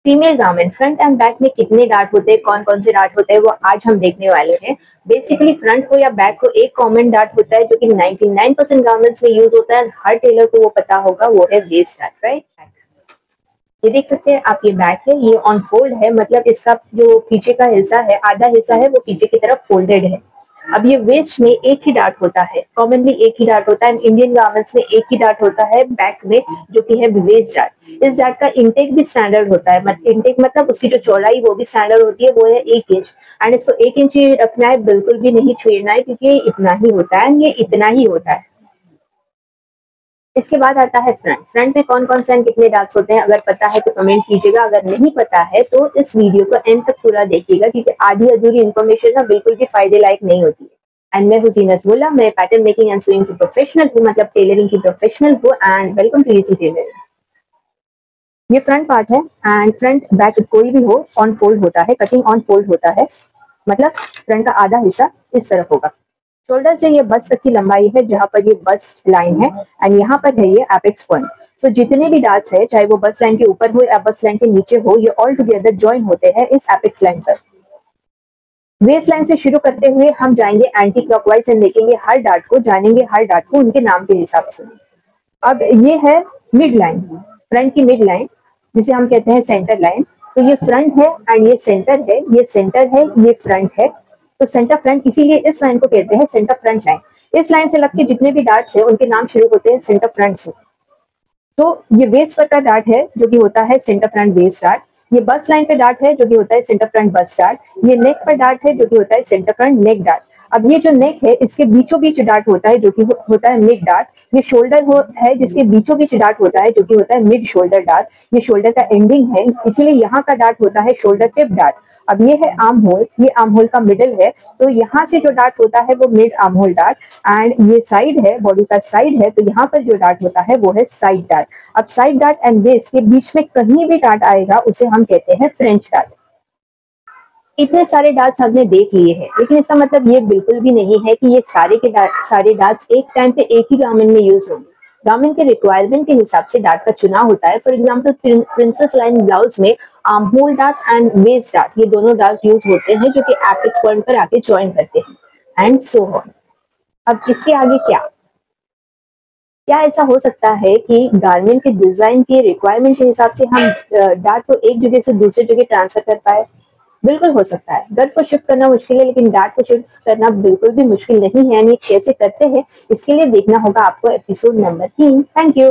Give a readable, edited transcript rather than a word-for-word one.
Female garment front end back में कितने dart होते हैं, कौन कौन से डार्ट होते हैं, वो आज हम देखने वाले हैं। बेसिकली फ्रंट को या बैक को एक कॉमन डार्ट होता है जो कि 99% गारमेंट्स में यूज होता है, हर टेलर को वो पता होगा, वो है वेस्ट डार्ट, राइट। ये देख सकते हैं आप, ये बैक है, ये ऑन फोल्ड है, मतलब इसका जो पीछे का हिस्सा है, आधा हिस्सा है वो पीछे की तरफ फोल्डेड है। अब ये वेस्ट में एक ही डार्ट होता है, कॉमनली एक ही डार्ट होता है, इंडियन गारमेंट्स में एक ही डार्ट होता है बैक में, जो कि है वेस्ट डार्ट। इस डार्ट का इंटेक भी स्टैंडर्ड होता है, इंटेक मतलब उसकी जो चौड़ाई वो भी स्टैंडर्ड होती है, वो है 1 इंच। एंड इसको 1 इंच ही रखना है, बिल्कुल भी नहीं छेड़ना है, क्योंकि ये इतना ही होता है, ये इतना ही होता है। इसके बाद आता है फ्रंट। फ्रंट में कौन कौन से एंड कितने डार्ट्स होते हैं, अगर पता है तो कमेंट कीजिएगा, अगर नहीं पता है तो इस वीडियो को एंड तक पूरा देखिएगा, क्योंकि आधी अधूरी इन्फॉर्मेशन ना बिल्कुल भी फायदे लायक नहीं होती है। एंड मैं हूं ज़ीनत मुल्ला, मैं पैटर्न मेकिंग एंड स्यूइंग की प्रोफेशनल हूँ, मतलब टेलरिंग की प्रोफेशनल हूँ। And welcome to easy tailoring. ये फ्रंट पार्ट है, एंड फ्रंट बैक कोई भी हो, ऑन फोल्ड होता है, कटिंग ऑन फोल्ड होता है, मतलब फ्रंट का आधा हिस्सा इस तरफ होगा। शोल्डर से ये बस्ट तक की लंबाई है, जहां पर ये बस्ट लाइन है, एंड यहाँ पर है ये एपेक्स पॉइंट। सो जितने भी डार्ट्स है, चाहे वो बस्ट लाइन के ऊपर हो या बस्ट लाइन के नीचे हो, ये ऑल टुगेदर ज्वाइन होते हैं इस एपेक्स लाइन पर। वेस्ट लाइन से शुरू करते हुए हम जाएंगे एंटी क्लॉकवाइज एंड देखेंगे हर डार्ट को, जानेंगे हर डार्ट को उनके नाम के हिसाब से। अब ये है मिड लाइन, फ्रंट की मिड लाइन, जिसे हम कहते हैं सेंटर लाइन। तो ये फ्रंट है एंड ये सेंटर है, ये सेंटर है, ये फ्रंट है, तो सेंटर फ्रंट, इसीलिए इस लाइन को कहते हैं सेंटर फ्रंट लाइन। इस लाइन से लगके जितने भी डार्ट्स है उनके नाम शुरू होते हैं सेंटर फ्रंट से। तो ये वेस्ट पर का डार्ट है जो कि होता है सेंटर फ्रंट वेस्ट डार्ट। ये बस्ट लाइन पे डार्ट है जो कि होता है सेंटर फ्रंट बस्ट डार्ट। ये नेक पर डार्ट है जो कि होता है सेंटर फ्रंट नेक डार्ट। अब ये जो नेक है इसके बीचों बीच डार्ट होता है जो कि होता है मिड डार्ट। ये शोल्डर है जिसके बीचों बीच डार्ट होता है जो कि होता है मिड शोल्डर डार्ट। ये शोल्डर का एंडिंग है, इसीलिए यहाँ का डार्ट होता है शोल्डर टिप डार्ट। अब ये है आर्म होल, ये आर्म होल का मिडिल है, तो यहाँ से जो डार्ट होता है वो mid arm hole dart. And ये साइड है, बॉडी का साइड है, तो यहाँ पर जो डार्ट होता है वो है साइड डार्ट। अब साइड डार्ट एंड बेस के बीच में कहीं भी डार्ट आएगा उसे हम कहते हैं फ्रेंच डार्ट। इतने सारे डार्ट्स हमने देख लिए हैं, लेकिन इसका मतलब ये बिल्कुल भी नहीं है कि ये सारे डार्ट्स एक टाइम पे एक ही गारमेंट में यूज होंगे। गारमेंट के रिक्वायरमेंट के हिसाब से डार्ट का चुनाव होता है। For example princess line blouse में arm hole dart and waist dart, ये दोनों डार्ट यूज होते हैं जो कि एपेक्स पॉइंट पर आके ज्वाइन करते हैं, एंड सो ऑन। अब इसके आगे क्या ऐसा हो सकता है कि गारमेंट के डिजाइन के रिक्वायरमेंट के हिसाब से हम डार्ट को एक जगह से दूसरी जगह ट्रांसफर कर पाए? बिल्कुल हो सकता है। गर्द को शिफ्ट करना मुश्किल है, लेकिन डार्ट को शिफ्ट करना बिल्कुल भी मुश्किल नहीं है। यानी कैसे करते हैं, इसके लिए देखना होगा आपको एपिसोड नंबर 3। Thank you.